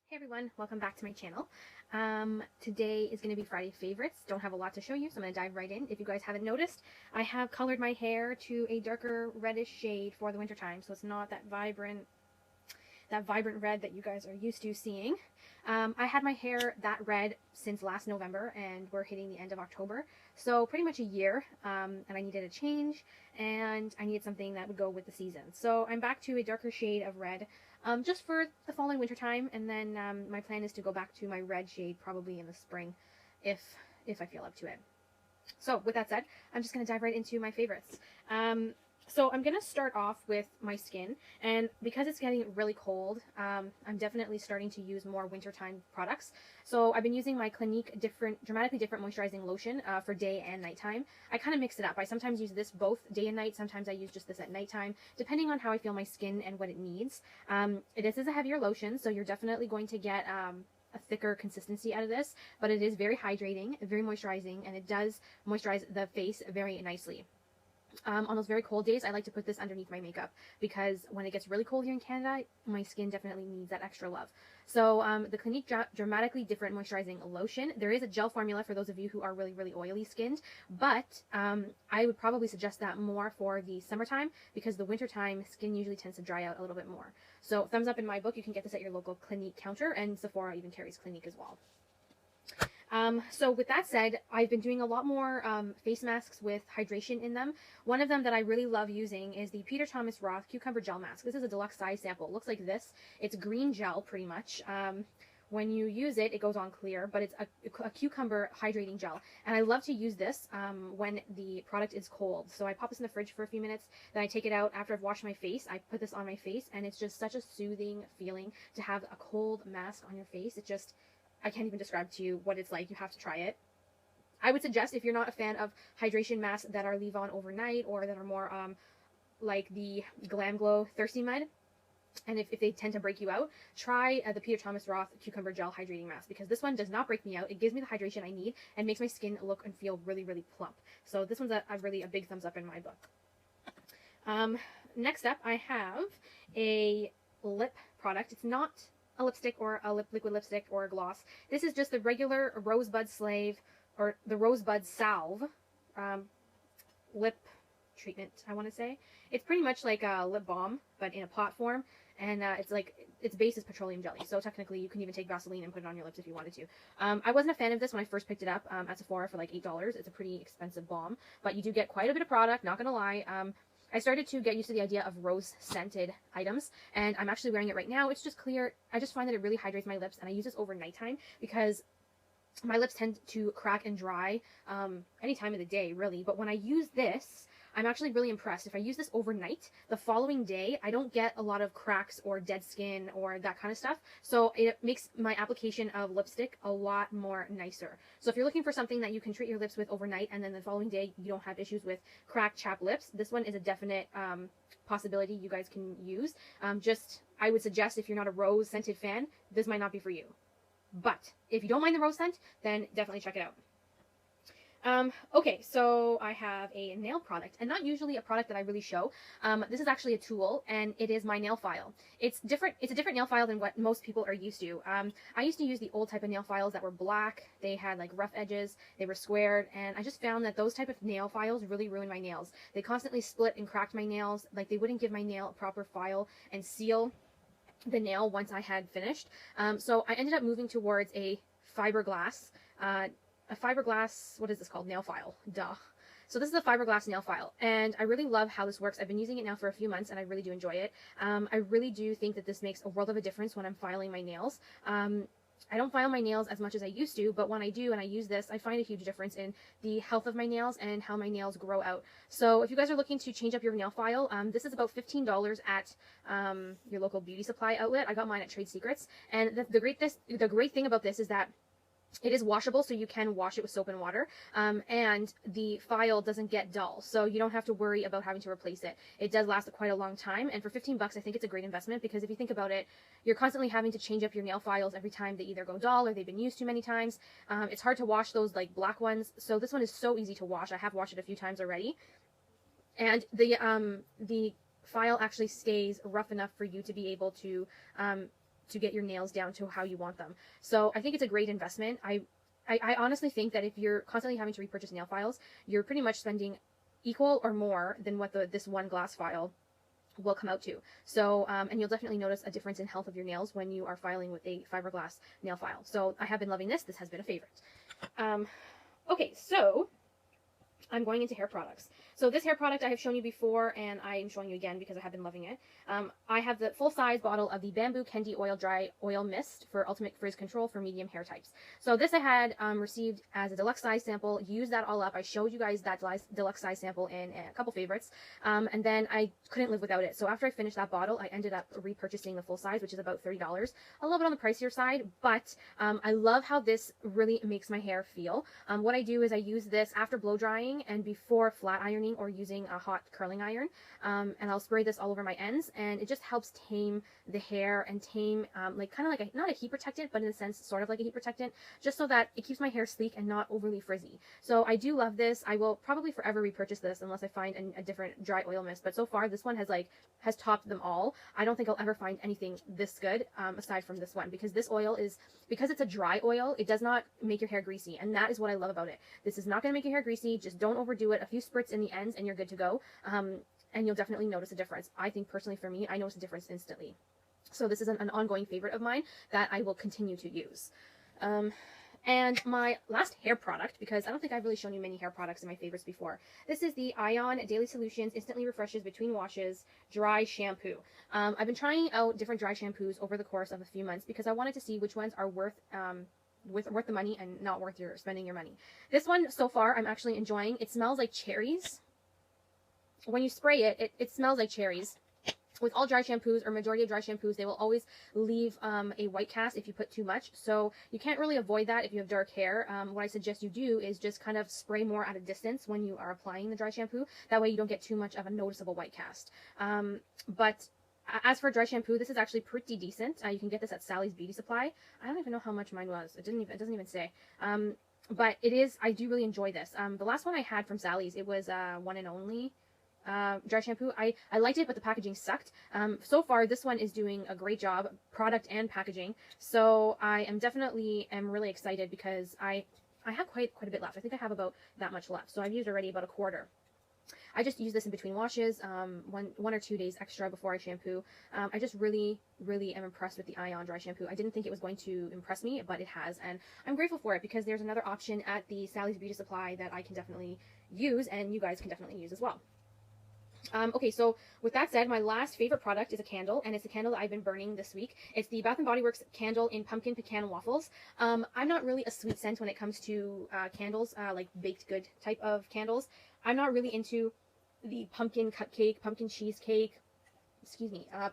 Hey everyone, welcome back to my channel. Today is going to be Friday favorites. Don't have a lot to show you, so I'm going to dive right in. If you guys haven't noticed, I have colored my hair to a darker reddish shade for the winter time, so it's not that vibrant red that you guys are used to seeing. I had my hair that red since last November, and we're hitting the end of October, so pretty much a year, and I needed a change, and I needed something that would go with the season. So I'm back to a darker shade of red, just for the following winter time, and then my plan is to go back to my red shade probably in the spring, if I feel up to it. So with that said, I'm just going to dive right into my favorites. So I'm going to start off with my skin, and because it's getting really cold, I'm definitely starting to use more wintertime products. So I've been using my Clinique dramatically different moisturizing lotion for day and nighttime. I kind of mix it up. I sometimes use this both day and night. Sometimes I use just this at nighttime, depending on how I feel my skin and what it needs. This is a heavier lotion, so you're definitely going to get a thicker consistency out of this, but it is very hydrating, very moisturizing, and it does moisturize the face very nicely. On those very cold days, I like to put this underneath my makeup because when it gets really cold here in Canada, my skin definitely needs that extra love. So the Clinique dramatically different moisturizing lotion. There is a gel formula for those of you who are really oily skinned, but I would probably suggest that more for the summertime because the wintertime skin usually tends to dry out a little bit more. So thumbs up in my book, you can get this at your local Clinique counter, and Sephora even carries Clinique as well. So with that said, I've been doing a lot more face masks with hydration in them. One of them that I really love using is the Peter Thomas Roth Cucumber Gel Mask. This is a deluxe size sample. It looks like this. It's green gel pretty much. When you use it, it goes on clear, but it's a cucumber hydrating gel. And I love to use this when the product is cold. So I pop this in the fridge for a few minutes, then I take it out after I've washed my face. I put this on my face, and it's just such a soothing feeling to have a cold mask on your face. I can't even describe to you what it's like. You have to try it. I would suggest, if you're not a fan of hydration masks that are leave on overnight or that are more like the Glam Glow Thirsty Mud, and if they tend to break you out, try the Peter Thomas Roth Cucumber Gel Hydrating Mask, because this one does not break me out. It gives me the hydration I need and makes my skin look and feel really plump. So this one's really a big thumbs up in my book. Next up, I have a lip product. It's not a lipstick or a liquid lipstick or a gloss. This is just the regular Rosebud Slave, or the Rosebud Salve lip treatment, I want to say. It's pretty much like a lip balm, but in a pot form, and its base is petroleum jelly, so technically you can even take Vaseline and put it on your lips if you wanted to. I wasn't a fan of this when I first picked it up at Sephora for like $8. It's a pretty expensive balm, but you do get quite a bit of product, not gonna lie. I started to get used to the idea of rose scented items, and I'm actually wearing it right now. It's just clear. I just find that it really hydrates my lips, and I use this over nighttime because my lips tend to crack and dry any time of the day, really. But when I use this, I'm actually really impressed. If I use this overnight, the following day, I don't get a lot of cracks or dead skin or that kind of stuff. So it makes my application of lipstick a lot more nicer. So if you're looking for something that you can treat your lips with overnight and then the following day you don't have issues with cracked, chapped lips, this one is a definite possibility you guys can use. I would suggest, if you're not a rose scented fan, this might not be for you. But if you don't mind the rose scent, then definitely check it out. Okay, so I have a nail product, and not usually a product that I really show. This is actually a tool, and it is my nail file. It's a different nail file than what most people are used to. I used to use the old type of nail files that were black. They had like rough edges, they were squared, and I just found that those type of nail files really ruined my nails. They constantly split and cracked my nails. Like, they wouldn't give my nail a proper file and seal the nail once I had finished. So I ended up moving towards a fiberglass, what is this called? Nail file. Duh. So this is a fiberglass nail file, and I really love how this works. I've been using it now for a few months, and I really do enjoy it. I really do think that this makes a world of a difference when I'm filing my nails. I don't file my nails as much as I used to, but when I do and I use this, I find a huge difference in the health of my nails and how my nails grow out. So if you guys are looking to change up your nail file, this is about $15 at your local beauty supply outlet. I got mine at Trade Secrets, and the great thing about this is that it is washable, so you can wash it with soap and water, and the file doesn't get dull, so you don't have to worry about having to replace it. It does last quite a long time, and for 15 bucks, I think it's a great investment, because if you think about it, you're constantly having to change up your nail files every time they either go dull or they've been used too many times. It's hard to wash those like black ones, so this one is so easy to wash. I have washed it a few times already, and the file actually stays rough enough for you to be able to to get your nails down to how you want them. So I think it's a great investment. I honestly think that if you're constantly having to repurchase nail files, you're pretty much spending equal or more than what this one glass file will come out to. So, and you'll definitely notice a difference in health of your nails when you are filing with a fiberglass nail file. So I have been loving this. This has been a favorite. Okay, so I'm going into hair products. So this hair product I have shown you before, and I am showing you again because I have been loving it. I have the full-size bottle of the Bamboo Kendi Oil Dry Oil Mist for Ultimate Frizz Control for medium hair types. So this I had received as a deluxe size sample, used that all up. I showed you guys that deluxe size sample in a couple favorites, and then I couldn't live without it. So after I finished that bottle, I ended up repurchasing the full size, which is about $30. A little bit on the pricier side, but I love how this really makes my hair feel. What I do is I use this after blow drying and before flat ironing or using a hot curling iron, and I'll spray this all over my ends, and it just helps tame the hair and tame like kind of like not a heat protectant, but in a sense sort of like a heat protectant, just so that it keeps my hair sleek and not overly frizzy. So I do love this. I will probably forever repurchase this unless I find a different dry oil mist, but so far this one has topped them all. I don't think I'll ever find anything this good aside from this one, because this oil is, because it's a dry oil, it does not make your hair greasy, and that is what I love about it. This is not going to make your hair greasy. Just don't overdo it. A few spritz in the ends and you're good to go, and you'll definitely notice a difference. I think personally for me, I notice a difference instantly. So this is an ongoing favorite of mine that I will continue to use. And my last hair product, because I don't think I've really shown you many hair products in my favorites before. This is the Ion Daily Solutions Instantly Refreshes Between Washes Dry Shampoo. I've been trying out different dry shampoos over the course of a few months because I wanted to see which ones are worth the money and not worth spending your money. This one so far I'm actually enjoying. It smells like cherries. When you spray it, it smells like cherries. With all dry shampoos, or majority of dry shampoos, they will always leave a white cast if you put too much. So you can't really avoid that if you have dark hair. What I suggest you do is just kind of spray more at a distance when you are applying the dry shampoo. That way you don't get too much of a noticeable white cast. But as for dry shampoo, this is actually pretty decent. You can get this at Sally's Beauty Supply. I don't even know how much mine was. It doesn't even say. But it is, I do really enjoy this. The last one I had from Sally's, it was One and Only dry shampoo. I liked it, but the packaging sucked. So far, this one is doing a great job, product and packaging. So I am definitely really excited because I have quite a bit left. I think I have about that much left. So I've used already about a quarter. I just use this in between washes, 1 or 2 days extra before I shampoo. I just really am impressed with the Ion dry shampoo. I didn't think it was going to impress me, but it has, and I'm grateful for it because there's another option at the Sally's Beauty Supply that I can definitely use, and you guys can definitely use as well. Okay, so with that said, my last favorite product is a candle, and it's a candle that I've been burning this week. It's the Bath & Body Works candle in Pumpkin Pecan Waffles. I'm not really a sweet scent when it comes to candles, like baked good type of candles. I'm not really into the pumpkin cupcake, pumpkin cheesecake,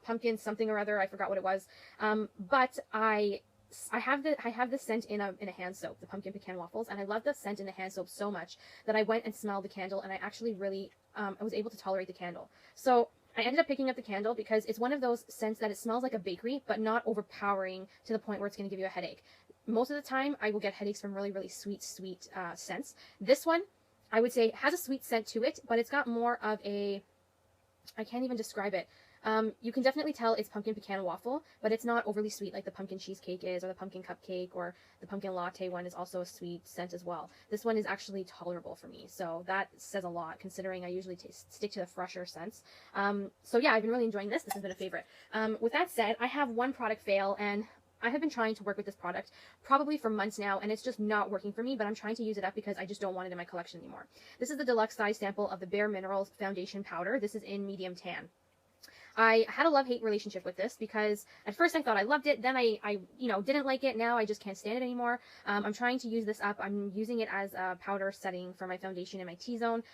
pumpkin something or other. I forgot what it was. But I have the scent in a hand soap, the Pumpkin Pecan Waffles, and I love the scent in the hand soap so much that I went and smelled the candle, and I actually really I was able to tolerate the candle. So I ended up picking up the candle because it's one of those scents that it smells like a bakery, but not overpowering to the point where it's going to give you a headache. Most of the time, I will get headaches from really sweet scents. This one, I would say, has a sweet scent to it, but it's got more of a, I can't even describe it. You can definitely tell it's pumpkin pecan waffle, but it's not overly sweet like the pumpkin cheesecake is, or the pumpkin cupcake, or the pumpkin latte one is also a sweet scent as well. This one is actually tolerable for me, so that says a lot considering I usually stick to the fresher scents. So yeah, I've been really enjoying this. This has been a favorite. With that said, I have one product fail, and I have been trying to work with this product probably for months now, and it's just not working for me, but I'm trying to use it up because I just don't want it in my collection anymore. This is the deluxe size sample of the Bare Minerals Foundation Powder. This is in medium tan. I had a love-hate relationship with this because at first I thought I loved it, then I didn't like it, now I just can't stand it anymore. I'm trying to use this up. I'm using it as a powder setting for my foundation and my T-zone.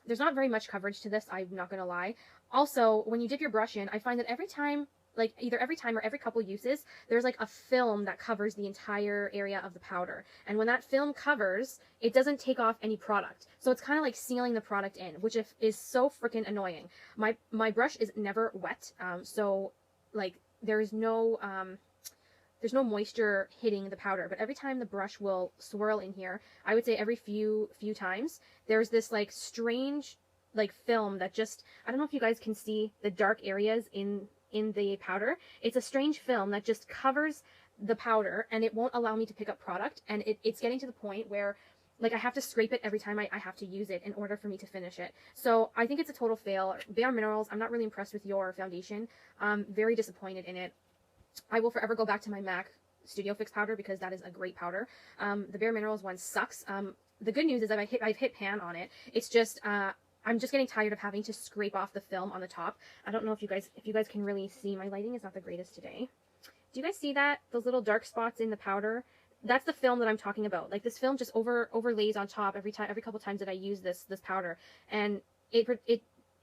There's not very much coverage to this, I'm not going to lie. Also, when you dip your brush in, I find that every time, like either every time or every couple uses, there's like a film that covers the entire area of the powder. And when that film covers, it doesn't take off any product. So it's kind of like sealing the product in, which is so freaking annoying. My brush is never wet, so like there's no moisture hitting the powder. But every time the brush will swirl in here, I would say every few times, there's this like strange like film that just, I don't know if you guys can see the dark areas in in the powder. It's a strange film that just covers the powder and it won't allow me to pick up product. And it's getting to the point where like I have to scrape it every time I have to use it in order for me to finish it. So I think it's a total fail. Bare Minerals, I'm not really impressed with your foundation. I'm very disappointed in it. I will forever go back to my MAC Studio Fix powder because that is a great powder. The Bare Minerals one sucks. The good news is that I've hit pan on it. It's just I'm just getting tired of having to scrape off the film on the top. I don't know if you guys can really see. My lighting is not the greatest today. Do you guys see that? Those little dark spots in the powder? That's the film that I'm talking about. Like this film just overlays on top every couple times that I use this powder, and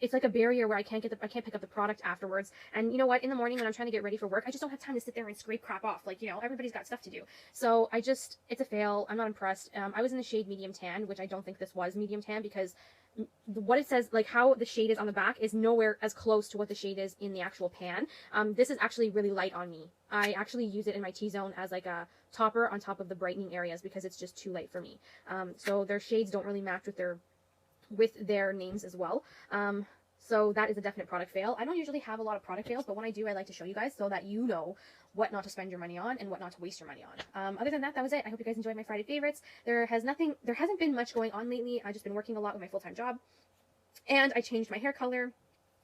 it's like a barrier where I can't pick up the product afterwards. And you know what? In the morning when I'm trying to get ready for work, I just don't have time to sit there and scrape crap off. Like, you know, everybody's got stuff to do. So it's a fail. I'm not impressed. I was in the shade medium tan, which I don't think this was medium tan because what it says, like how the shade is on the back is nowhere as close to what the shade is in the actual pan. This is actually really light on me. I actually use it in my T-zone as like a topper on top of the brightening areas because it's just too light for me. So their shades don't really match with their names as well. So that is a definite product fail. I don't usually have a lot of product fails, but when I do, I like to show you guys so that you know what not to spend your money on and what not to waste your money on. Other than that, that was it. I hope you guys enjoyed my Friday favorites. There hasn't been much going on lately. I've just been working a lot with my full-time job, and I changed my hair color.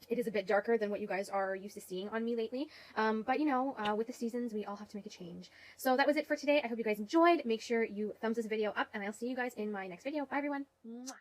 It is a bit darker than what you guys are used to seeing on me lately. But you know, with the seasons, we all have to make a change. So that was it for today. I hope you guys enjoyed. Make sure you thumbs this video up, and I'll see you guys in my next video. Bye, everyone. Mwah.